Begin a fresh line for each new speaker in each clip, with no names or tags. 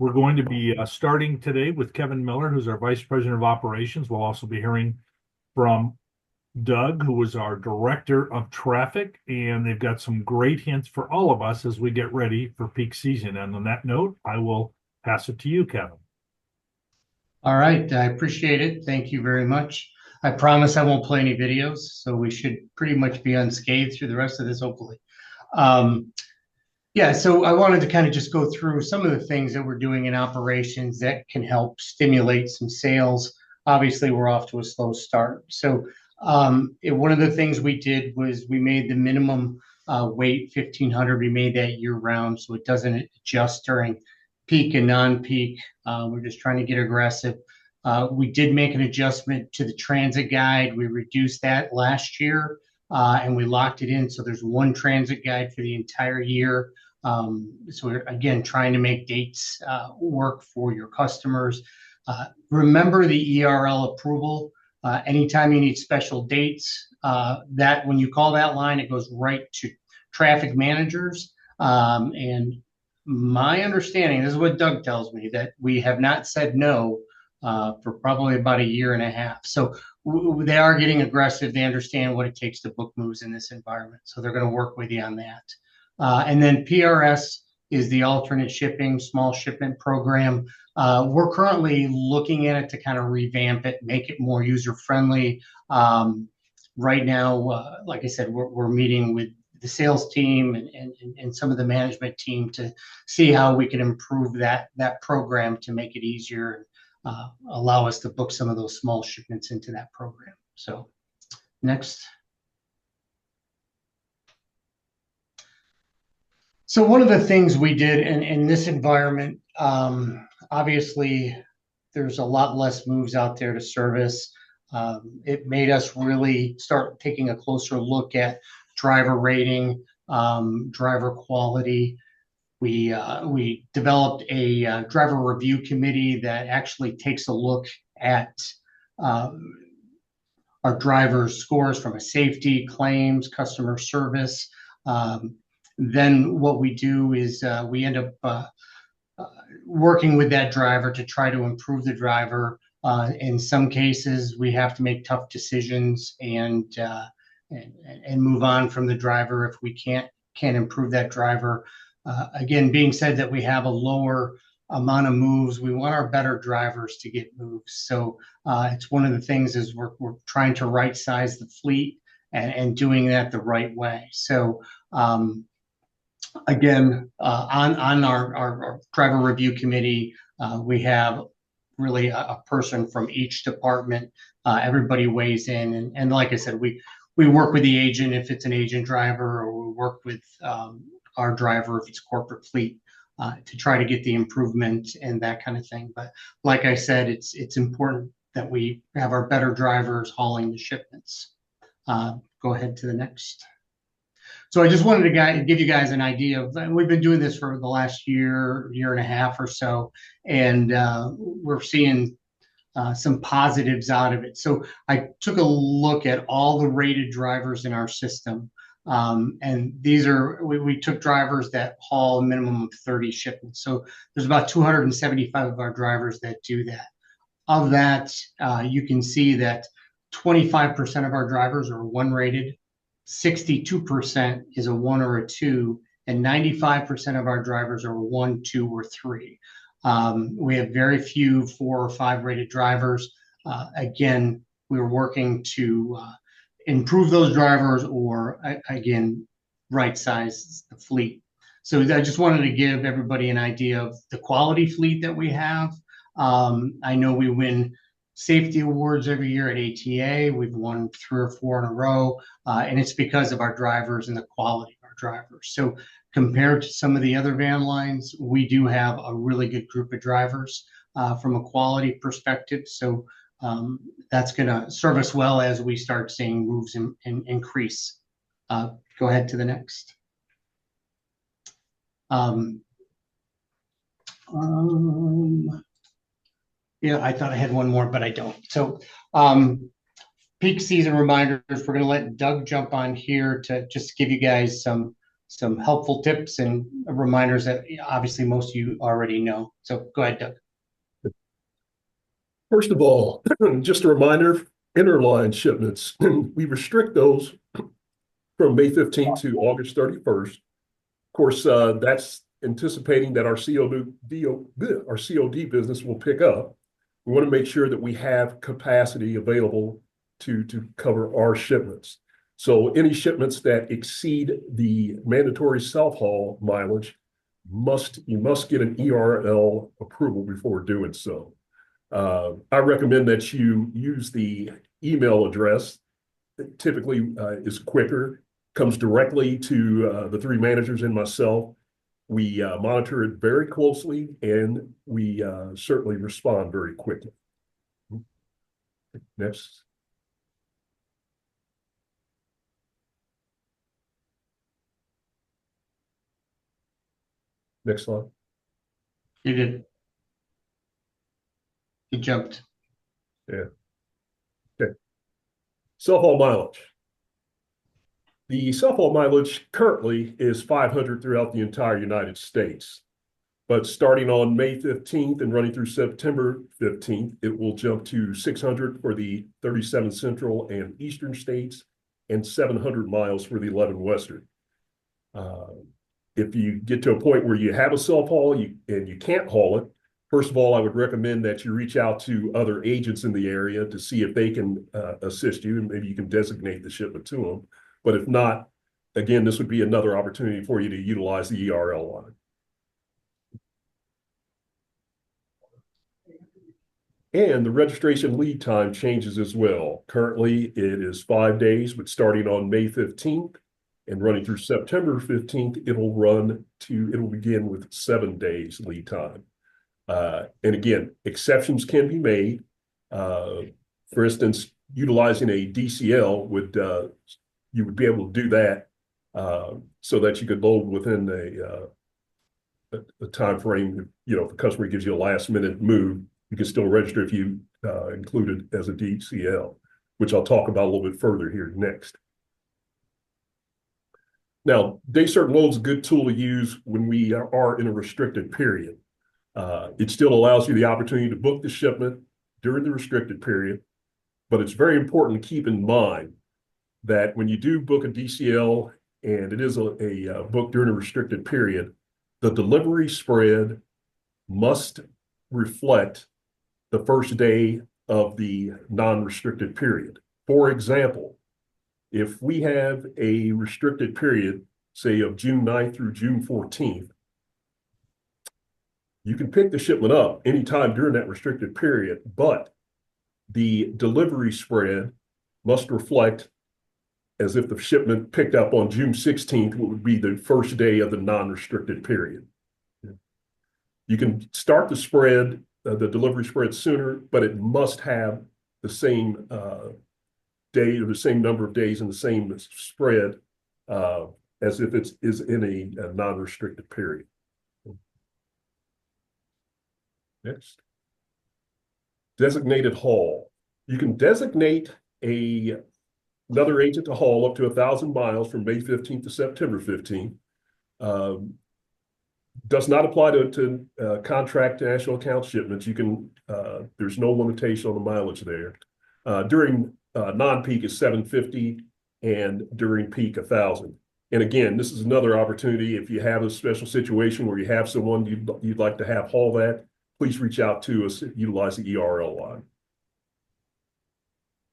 We're going to be starting today with Kevin Miller, who's our Vice President of Operations. We'll also be hearing from Doug, who is our Director of Traffic, and they've got some great hints for all of us as we get ready for peak season. And on that note, I will pass it to you, Kevin.
All right, I appreciate it. Thank you very much. I promise I won't play any videos, so we should pretty much be unscathed through the rest of this, hopefully. Um, yeah, so I wanted to kind of just go through some of the things that we're doing in operations that can help stimulate some sales. Obviously, we're off to a slow start. So, one of the things we did was we made the minimum weight 1,500. We made that year round, so it doesn't adjust during peak and non-peak. We're just trying to get aggressive. We did make an adjustment to the transit guide. We reduced that last year, and we locked it in. So there's one transit guide for the entire year. So we're again trying to make dates work for your customers. Remember the ERL approval. Anytime you need special dates, that when you call that line, it goes right to traffic managers. And my understanding, this is what Doug tells me, that we have not said no for probably about a year and a half. So they are getting aggressive. They understand what it takes to book moves in this environment. So they're going to work with you on that. And then PRS is the alternate shipping, small shipment program. We're currently looking at it to kind of revamp it, make it more user friendly. Right now, like I said, we're meeting with the sales team and some of the management team to see how we can improve that program to make it easier and allow us to book some of those small shipments into that program. So next. So one of the things we did in this environment, obviously, there's a lot less moves out there to service. It made us really start taking a closer look at driver rating, driver quality. We developed a driver review committee that actually takes a look at our drivers' scores from a safety, claims, customer service. Then what we do is we end up working with that driver to try to improve the driver. In some cases, we have to make tough decisions and move on from the driver if we can't improve that driver. Again, being said that we have a lower amount of moves, we want our better drivers to get moves. So it's one of the things is we're trying to right size the fleet and doing that the right way. So again, on our driver review committee, we have really a person from each department. Everybody weighs in, and like I said, we work with the agent if it's an agent driver, or we work with our driver if it's corporate fleet to try to get the improvement and that kind of thing. But like I said, it's important that we have our better drivers hauling the shipments. Go ahead to the next. So I just wanted to give you guys an idea of, we've been doing this for the last year and a half or so, and we're seeing some positives out of it. So I took a look at all the rated drivers in our system. And these are, we took drivers that haul a minimum of 30 shipments. So there's about 275 of our drivers that do that. Of that, you can see that 25% of our drivers are one rated, 62% is a one or a two, and 95% of our drivers are a one, two, or three. We have very few 4 or 5 rated drivers. Again, we're working to improve those drivers or, again, right size the fleet. So I just wanted to give everybody an idea of the quality fleet that we have. I know we win safety awards every year at ATA. We've won 3 or 4 in a row, and it's because of our drivers and the quality of our drivers. So compared to some of the other van lines, we do have a really good group of drivers from a quality perspective. So that's going to serve us well as we start seeing moves increase. Go ahead to the next. Yeah, I thought I had one more, but I don't. So peak season reminders, we're going to let Doug jump on here to just give you guys some some helpful tips and reminders that obviously most of you already know. So go ahead, Doug.
First of all, just a reminder, interline shipments, we restrict those from May 15th to August 31st. Of course, that's anticipating that our COD business will pick up. We want to make sure that we have capacity available to cover our shipments. So any shipments that exceed the mandatory self-haul mileage, you must get an ERL approval before doing so. I recommend that you use the email address that typically is quicker, comes directly to the three managers and myself. We monitor it very closely, and we certainly respond very quickly. Next. Next slide.
You did. You jumped.
Yeah. Okay. Self-haul mileage. The self-haul mileage currently is 500 throughout the entire United States. But starting on May 15th and running through September 15th, it will jump to 600 for the 37 Central and Eastern states and 700 miles for the 11 Western. If you get to a point where you have a self-haul and you can't haul it, first of all, I would recommend that you reach out to other agents in the area to see if they can assist you, and maybe you can designate the shipment to them. But if not, again, this would be another opportunity for you to utilize the ERL line. And the registration lead time changes as well. Currently, it is 5 days, but starting on May 15th and running through September 15th, it'll begin with 7 days lead time. And again, exceptions can be made. For instance, utilizing a DCL you would be able to do that so that you could load within the time frame. If the customer gives you a last minute move, you can still register if you include it as a DCL, which I'll talk about a little bit further here next. Now, day certain load is a good tool to use when we are in a restricted period. It still allows you the opportunity to book the shipment during the restricted period, but it's very important to keep in mind that when you do book a DCL and it is a book during a restricted period, the delivery spread must reflect the first day of the non-restricted period. For example, if we have a restricted period, say of June 9th through June 14th, you can pick the shipment up anytime during that restricted period, but the delivery spread must reflect as if the shipment picked up on June 16th, what would be the first day of the non-restricted period. You can start the spread, the delivery spread sooner, but it must have the same day or the same number of days in the same spread as if it is in a non-restricted period. Next. Designated haul. You can designate another agent to haul up to 1,000 miles from May 15th to September 15th. Does not apply to contract national account shipments. There's no limitation on the mileage there. During non-peak is 750, and during peak 1,000. And again, this is another opportunity. If you have a special situation where you have someone you'd like to have haul that, please reach out to us. Utilize the ERL line.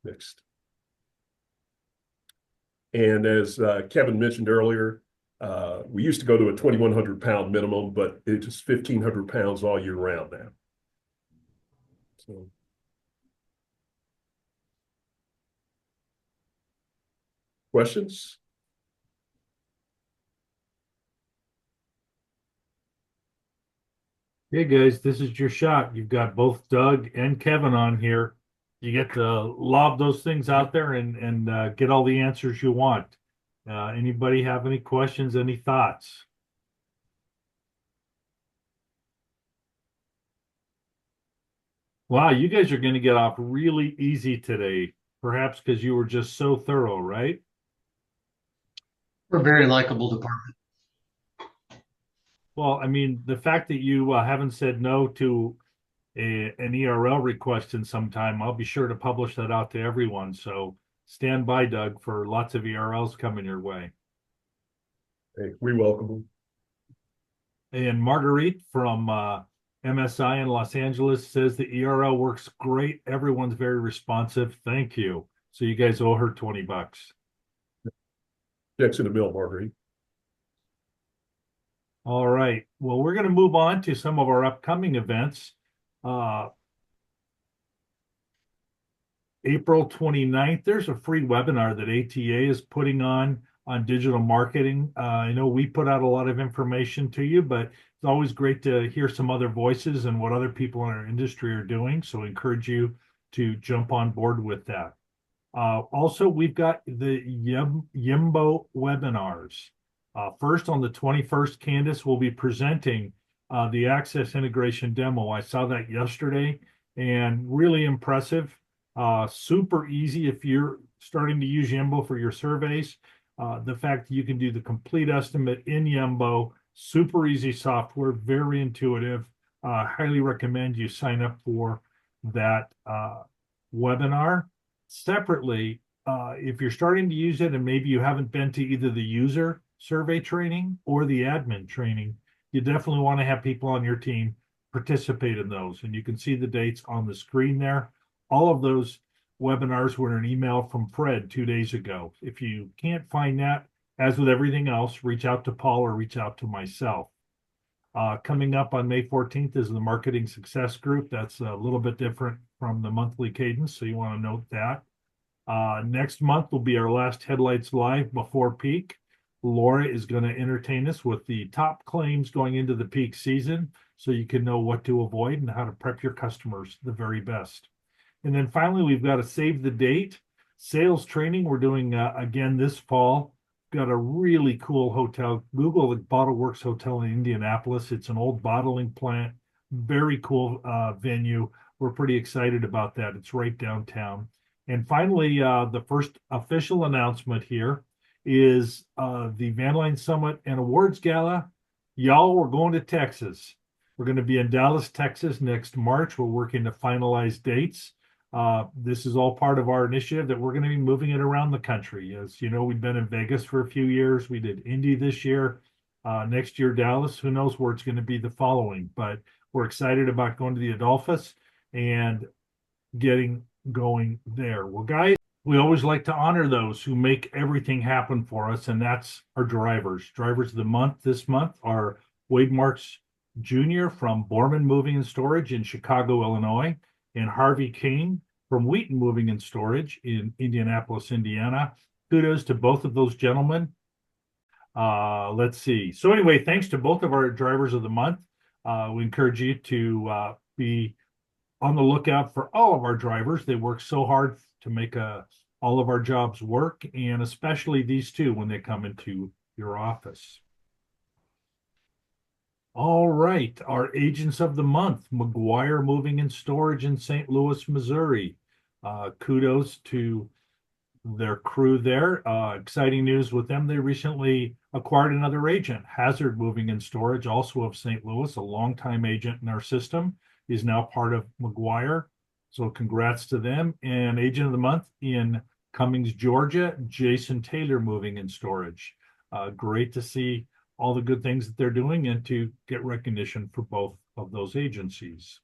Next. And as Kevin mentioned earlier, we used to go to a 2,100 pound minimum, but it's just 1,500 pounds all year round now. So. Questions?
Hey guys, this is your shot. You've got both Doug and Kevin on here. You get to lob those things out there and get all the answers you want. Anybody have any questions, any thoughts? Wow, you guys are going to get off really easy today, perhaps because you were just so thorough, right?
We're a very likable department.
Well, I mean, the fact that you haven't said no to an ERL request in some time, I'll be sure to publish that out to everyone. So stand by, Doug, for lots of ERLs coming your way.
Hey, we welcome them.
And Marguerite from MSI in Los Angeles says the ERL works great. Everyone's very responsive. Thank you. So you guys owe her $20.
Checks in the mail, Marguerite.
All right. Well, we're going to move on to some of our upcoming events. April 29th, there's a free webinar that ATA is putting on digital marketing. I know we put out a lot of information to you, but it's always great to hear some other voices and what other people in our industry are doing. So I encourage you to jump on board with that. Also, we've got the Yimbo webinars. First, on the 21st, Candace will be presenting the Access Integration demo. I saw that yesterday and really impressive. Super easy if you're starting to use Yimbo for your surveys. The fact that you can do the complete estimate in Yimbo, super easy software, very intuitive. Highly recommend you sign up for that webinar. Separately, if you're starting to use it and maybe you haven't been to either the user survey training or the admin training, you definitely want to have people on your team participate in those. And you can see the dates on the screen there. All of those webinars were an email from Fred 2 days ago. If you can't find that, as with everything else, reach out to Paul or reach out to myself. Coming up on May 14th is the Marketing Success Group. That's a little bit different from the monthly cadence, so you want to note that. Next month will be our last Headlights Live before peak. Laura is going to entertain us with the top claims going into the peak season, so you can know what to avoid and how to prep your customers the very best. And then finally, we've got a save the date sales training we're doing again this fall. Got a really cool hotel. Google the Bottle Works Hotel in Indianapolis. It's an old bottling plant. Very cool venue. We're pretty excited about that. It's right downtown. And finally, the first official announcement here is the Van Line Summit and Awards Gala. Y'all, we're going to Texas. We're going to be in Dallas, Texas next March. We're working to finalize dates. This is all part of our initiative that we're going to be moving it around the country. As you know, we've been in Vegas for a few years. We did Indy this year. Next year, Dallas. Who knows where it's going to be the following? But we're excited about going to the Adolphus and getting going there. Well, guys, we always like to honor those who make everything happen for us, and that's our drivers. Drivers of the month this month are Wade Marks Jr. from Borman Moving and Storage in Chicago, Illinois, and Harvey King from Wheaton Moving and Storage in Indianapolis, Indiana. Kudos to both of those gentlemen. Let's see. So anyway, thanks to both of our drivers of the month. We encourage you to be on the lookout for all of our drivers. They work so hard to make all of our jobs work, and especially these two when they come into your office. All right, our agents of the month, McGuire Moving and Storage in St. Louis, Missouri. Kudos to their crew there. Exciting news with them. They recently acquired another agent, Hazard Moving and Storage, also of St. Louis, a longtime agent in our system, is now part of McGuire. So congrats to them. And agent of the month in Cummings, Georgia, Jason Taylor Moving and Storage. Great to see all the good things that they're doing and to get recognition for both of those agencies.